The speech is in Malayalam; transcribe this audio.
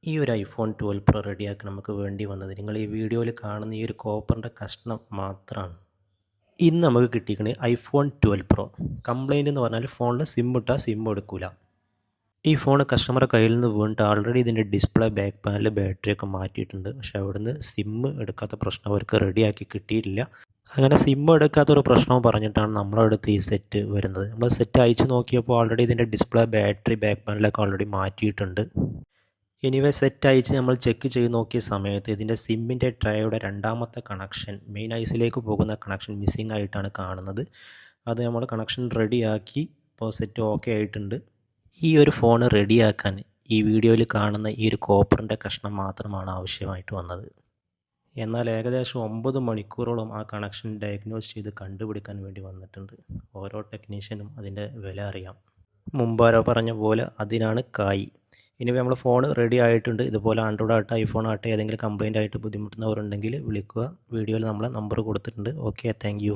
ഈ ഒരു ഐഫോൺ 12 പ്രോ റെഡിയാക്കാൻ നമുക്ക് വേണ്ടി വന്നത് നിങ്ങൾ ഈ വീഡിയോയിൽ കാണുന്ന ഈ ഒരു കോപ്പറിൻ്റെ കഷ്ണം മാത്രമാണ്. ഇന്ന് നമുക്ക് കിട്ടിയിരിക്കുന്നത് ഐഫോൺ 12 പ്രോ. കംപ്ലൈൻറ്റ് എന്ന് പറഞ്ഞാൽ ഫോണിൽ സിം ഇട്ടാൽ സിം എടുക്കില്ല. ഈ ഫോൺ കസ്റ്റമറുടെ കയ്യിൽ നിന്ന് വീണിട്ട് ആൾറെഡി ഇതിൻ്റെ ഡിസ്പ്ലേ, ബാക്ക് പാനൽ, ബാറ്ററിയൊക്കെ മാറ്റിയിട്ടുണ്ട്. പക്ഷേ അവിടുന്ന് സിം എടുക്കാത്ത പ്രശ്നം അവർക്ക് റെഡിയാക്കി കിട്ടിയിട്ടില്ല. അങ്ങനെ സിം എടുക്കാത്തൊരു പ്രശ്നവും പറഞ്ഞിട്ടാണ് നമ്മളെ അടുത്ത് ഈ സെറ്റ് വരുന്നത്. നമ്മൾ സെറ്റ് അയച്ച് നോക്കിയപ്പോൾ ആൾറെഡി ഇതിൻ്റെ ഡിസ്പ്ലേ, ബാറ്ററി, ബാക്ക് പാനലൊക്കെ ഓൾറെഡി മാറ്റിയിട്ടുണ്ട്. എനിവേ സെറ്റ് അയച്ച് നമ്മൾ ചെക്ക് ചെയ്ത് നോക്കിയ സമയത്ത് ഇതിൻ്റെ സിമ്മിൻ്റെ ട്രേയുടെ രണ്ടാമത്തെ കണക്ഷൻ, മെയിൻ ഐസിലേക്ക് പോകുന്ന കണക്ഷൻ മിസ്സിംഗ് ആയിട്ടാണ് കാണുന്നത്. അത് നമ്മൾ കണക്ഷൻ റെഡിയാക്കി ഇപ്പോൾ സെറ്റ് ഓക്കെ ആയിട്ടുണ്ട്. ഈ ഒരു ഫോൺ റെഡിയാക്കാൻ ഈ വീഡിയോയിൽ കാണുന്ന ഈ ഒരു കോപ്പറിൻ്റെ കഷ്ണം മാത്രമാണ് ആവശ്യമായിട്ട് വന്നത്. എന്നാൽ ഏകദേശം 9 മണിക്കൂറോളം ആ കണക്ഷൻ ഡയഗ്നോസ് ചെയ്ത് കണ്ടുപിടിക്കാൻ വേണ്ടി വന്നിട്ടുണ്ട്. ഓരോ ടെക്നീഷ്യനും അതിൻ്റെ വില അറിയാം. മുമ്പാരോ പറഞ്ഞ പോലെ അതിനാണ് കായ്. ഇനി നമ്മൾ ഫോൺ റെഡി ആയിട്ടുണ്ട്. ഇതുപോലെ ആൻഡ്രോയിഡ് ആട്ടെ, ഐഫോൺ ആട്ടെ, ഏതെങ്കിലും കംപ്ലൈൻ്റ് ആയിട്ട് ബുദ്ധിമുട്ടുന്നവരുണ്ടെങ്കിൽ വിളിക്കുക. വീഡിയോയിൽ നമ്മളെ നമ്പർ കൊടുത്തിട്ടുണ്ട്. Okay, thank you.